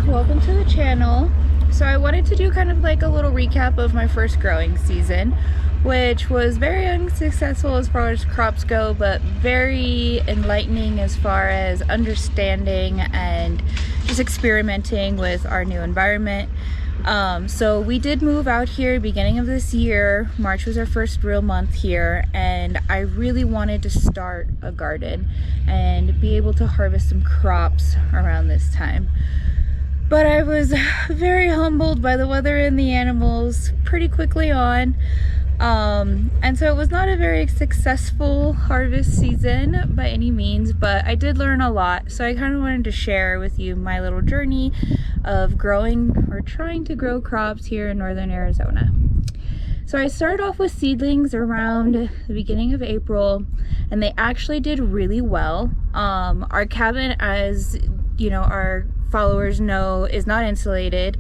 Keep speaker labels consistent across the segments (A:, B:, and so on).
A: welcome to the channel. So I wanted to do kind of like a little recap of my first growing season, which was very unsuccessful as far as crops go, but very enlightening as far as understanding and just experimenting with our new environment. So we did move out here beginning of this year. March was our first real month here, and I really wanted to start a garden and be able to harvest some crops around this time. But I was very humbled by the weather and the animals pretty quickly on. And so it was not a very successful harvest season by any means, but I did learn a lot. So I kind of wanted to share with you my little journey of growing or trying to grow crops here in northern Arizona. So I started off with seedlings around the beginning of April, and they actually did really well. Our cabin, as you know, our followers know, is not insulated.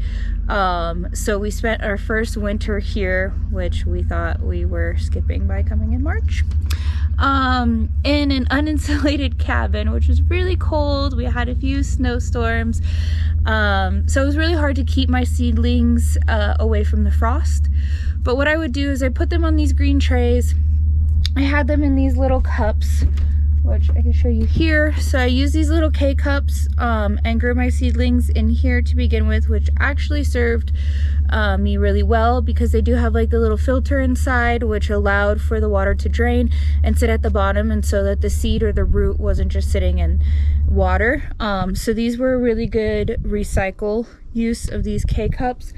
A: So we spent our first winter here, which we thought we were skipping by coming in March, in an uninsulated cabin, which was really cold. We had a few snowstorms. So it was really hard to keep my seedlings away from the frost. But what I would do is I put them on these green trays. I had them in these little cups, which I can show you here. So I use these little K-cups and grew my seedlings in here to begin with, which actually served me really well because they do have like the little filter inside, which allowed for the water to drain and sit at the bottom, and so that the seed or the root wasn't just sitting in water. So these were a really good recycle use of these K-cups.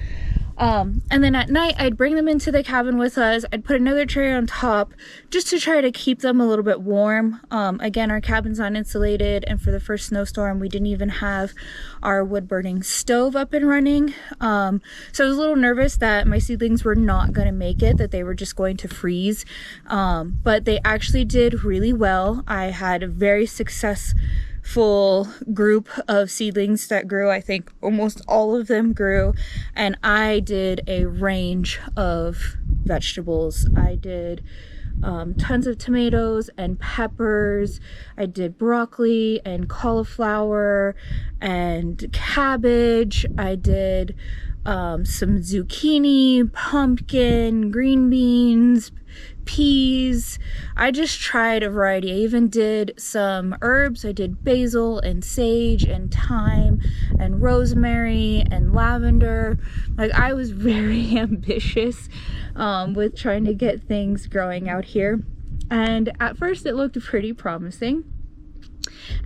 A: And then at night I'd bring them into the cabin with us. I'd put another tray on top just to try to keep them a little bit warm. Again, our cabin's not insulated, and for the first snowstorm we didn't even have our wood burning stove up and running. So I was a little nervous that my seedlings were not going to make it, that they were just going to freeze. But they actually did really well. I had a very successful group of seedlings that grew. I think almost all of them grew, and I did a range of vegetables. I did tons of tomatoes and peppers. I did broccoli and cauliflower and cabbage. I did some zucchini, pumpkin, green beans, peas. I just tried a variety. I even did some herbs. I did basil and sage and thyme and rosemary and lavender. Like, I was very ambitious with trying to get things growing out here. And at first it looked pretty promising.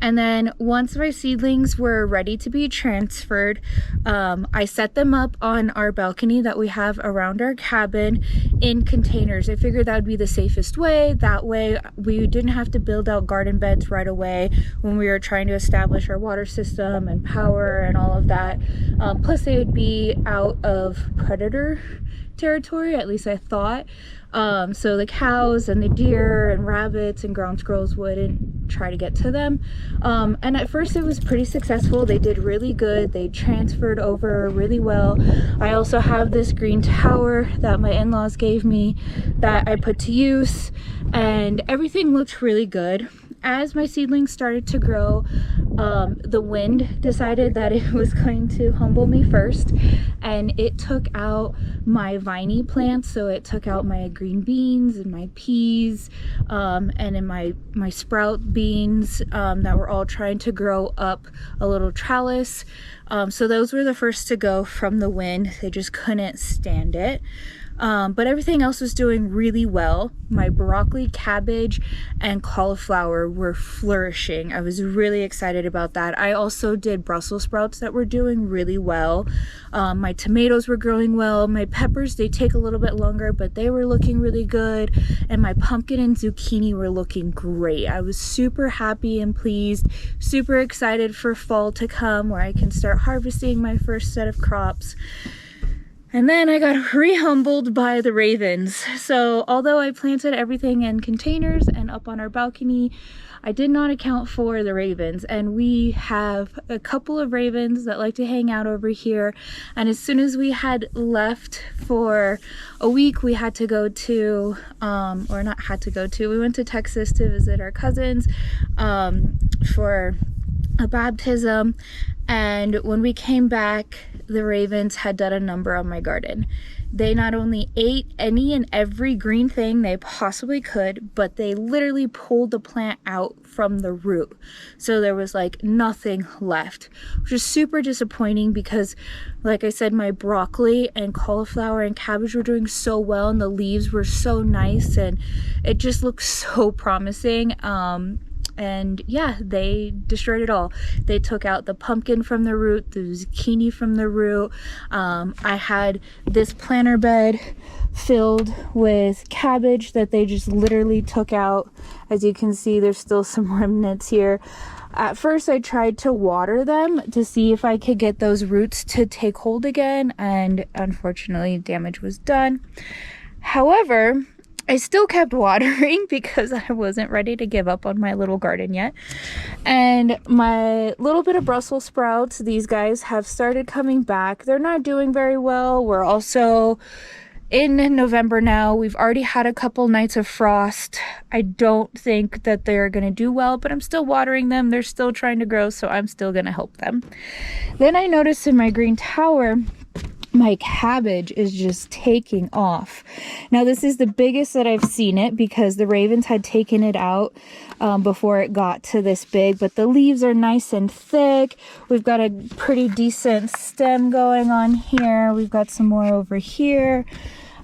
A: And then once my seedlings were ready to be transferred, I set them up on our balcony that we have around our cabin in containers. I figured that would be the safest way. That way we didn't have to build out garden beds right away when we were trying to establish our water system and power and all of that. Plus they would be out of predator territory, at least I thought. So the cows and the deer and rabbits and ground squirrels wouldn't try to get to them. And at first it was pretty successful. They did really good. They transferred over really well. I also have this green tower that my in-laws gave me that I put to use, and everything looked really good. As my seedlings started to grow, the wind decided that it was going to humble me first, and it took out my viney plants. So it took out my green beans and my peas, and in my sprout beans that were all trying to grow up a little trellis. So those were the first to go from the wind. They just couldn't stand it. But everything else was doing really well. My broccoli, cabbage, and cauliflower were flourishing. I was really excited about that. I also did Brussels sprouts that were doing really well. My tomatoes were growing well. My peppers, they take a little bit longer, but they were looking really good. And my pumpkin and zucchini were looking great. I was super happy and pleased, super excited for fall to come, where I can start harvesting my first set of crops. And then I got re-humbled by the ravens. So although I planted everything in containers and up on our balcony, I did not account for the ravens. And we have a couple of ravens that like to hang out over here. And as soon as we had left for a week, we had to go to, or not had to go to, we went to Texas to visit our cousins for a baptism. And when we came back, the ravens had done a number on my garden. They not only ate any and every green thing they possibly could, but they literally pulled the plant out from the root. So there was like nothing left, which is super disappointing because, like I said, my broccoli and cauliflower and cabbage were doing so well and the leaves were so nice and it just looked so promising. And yeah, they destroyed it all. They took out the pumpkin from the root, the zucchini from the root. I had this planter bed filled with cabbage that they just literally took out. As you can see, there's still some remnants here. At first, I tried to water them to see if I could get those roots to take hold again, and unfortunately, damage was done. However, I still kept watering because I wasn't ready to give up on my little garden yet. And my little bit of Brussels sprouts, these guys have started coming back. They're not doing very well. We're also in November now. We've already had a couple nights of frost. I don't think that they're going to do well, but I'm still watering them. They're still trying to grow, so I'm still going to help them. Then I noticed in my green tower, my cabbage is just taking off. Now this is the biggest that I've seen it because the ravens had taken it out before it got to this big, but the leaves are nice and thick. We've got a pretty decent stem going on here. We've got some more over here.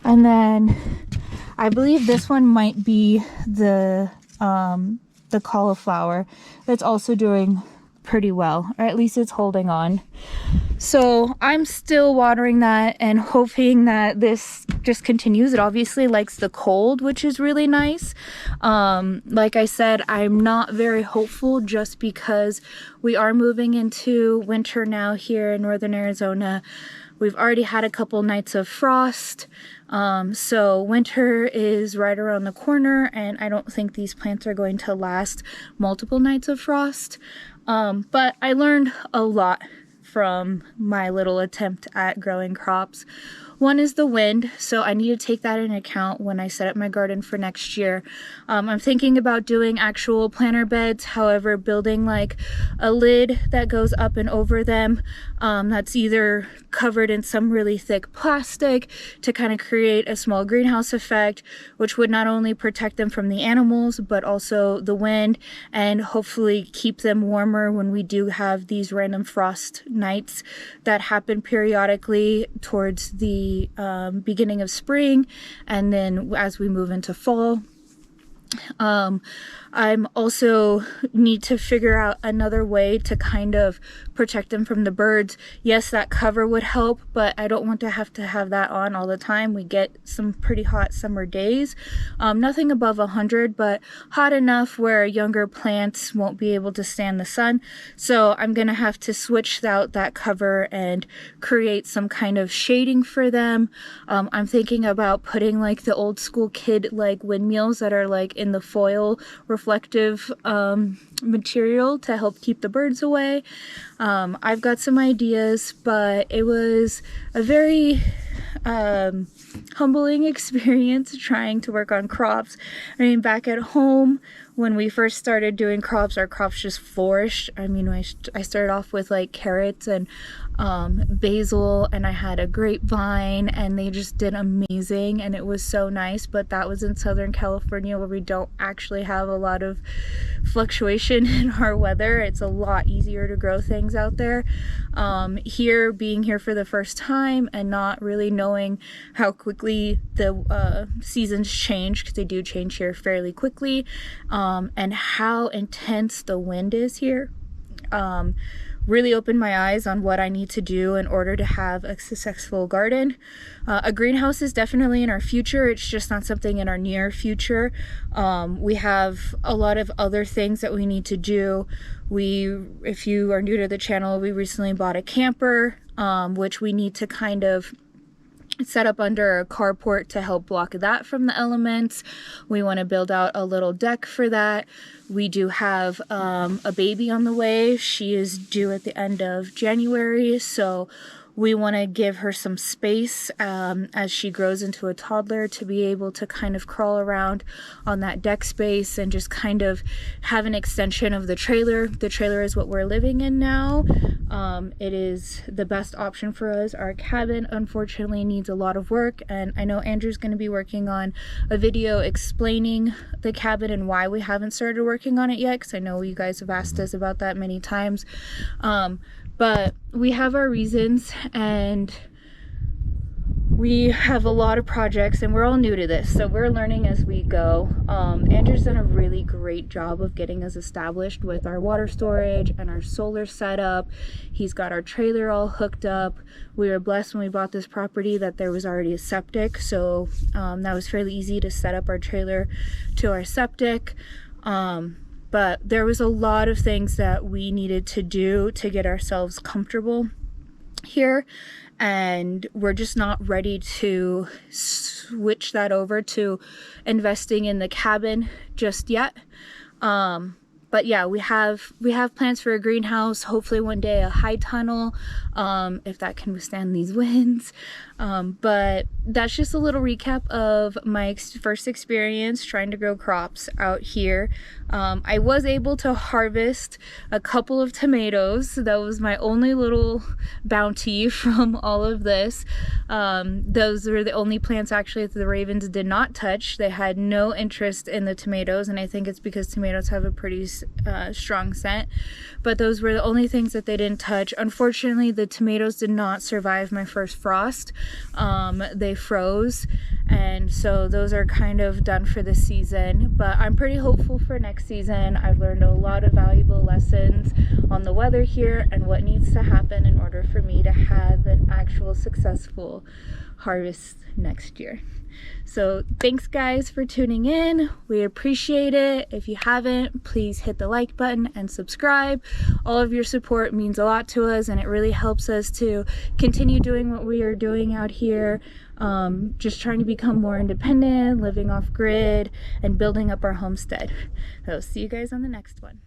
A: And then I believe this one might be the cauliflower that's also doing pretty well, or at least it's holding on. So I'm still watering that and hoping that this just continues. It obviously likes the cold, which is really nice. Like I said, I'm not very hopeful just because we are moving into winter now here in northern Arizona. We've already had a couple nights of frost. So winter is right around the corner, and I don't think these plants are going to last multiple nights of frost. But I learned a lot from my little attempt at growing crops. One is the wind, so I need to take that into account when I set up my garden for next year. I'm thinking about doing actual planter beds, however, building like a lid that goes up and over them that's either covered in some really thick plastic to kind of create a small greenhouse effect, which would not only protect them from the animals, but also the wind, and hopefully keep them warmer when we do have these random frost nights that happen periodically towards the beginning of spring, and then as we move into fall. I'm also need to figure out another way to kind of protect them from the birds. Yes, that cover would help, but I don't want to have that on all the time. We get some pretty hot summer days. Nothing above 100, but hot enough where younger plants won't be able to stand the sun. So I'm going to have to switch out that cover and create some kind of shading for them. I'm thinking about putting like the old school kid like windmills that are like in the foil reflective material to help keep the birds away. I've got some ideas, but it was a very humbling experience trying to work on crops. I mean, back at home when we first started doing crops, our crops just flourished. I mean, I started off with like carrots and basil, and I had a grapevine, and they just did amazing, and it was so nice. But that was in Southern California, where we don't actually have a lot of fluctuation in our weather. It's a lot easier to grow things out there. Here, being here for the first time and not really knowing how quickly the seasons change, because they do change here fairly quickly, and how intense the wind is here, really opened my eyes on what I need to do in order to have a successful garden. A greenhouse is definitely in our future. It's just not something in our near future. We have a lot of other things that we need to do. If you are new to the channel, we recently bought a camper, which we need to kind of set up under a carport to help block that from the elements. We want to build out a little deck for that. We do have a baby on the way. She is due at the end of January, so we want to give her some space as she grows into a toddler to be able to kind of crawl around on that deck space and just kind of have an extension of the trailer. The trailer is what we're living in now. It is the best option for us. Our cabin unfortunately needs a lot of work, and I know Andrew's going to be working on a video explaining the cabin and why we haven't started working on it yet, because I know you guys have asked us about that many times. But we have our reasons, and we have a lot of projects, and we're all new to this, so we're learning as we go. Andrew's done a really great job of getting us established with our water storage and our solar setup. He's got our trailer all hooked up. We were blessed when we bought this property that there was already a septic, so that was fairly easy to set up our trailer to our septic. But there was a lot of things that we needed to do to get ourselves comfortable here, and we're just not ready to switch that over to investing in the cabin just yet. But yeah, we have plans for a greenhouse, hopefully one day a high tunnel, if that can withstand these winds. But that's just a little recap of my first experience trying to grow crops out here. I was able to harvest a couple of tomatoes. That was my only little bounty from all of this. Those were the only plants actually that the ravens did not touch. They had no interest in the tomatoes, and I think it's because tomatoes have a pretty strong scent. But those were the only things that they didn't touch. Unfortunately, the tomatoes did not survive my first frost. They froze, and so those are kind of done for the season, but I'm pretty hopeful for next season. I've learned a lot of valuable lessons on the weather here and what needs to happen in order for me to have an actual successful harvest next year. So thanks guys for tuning in. We appreciate it. If you haven't, please hit the like button and subscribe. All of your support means a lot to us, and it really helps us to continue doing what we are doing out here. Just trying to become more independent, living off grid, and building up our homestead. So see you guys on the next one.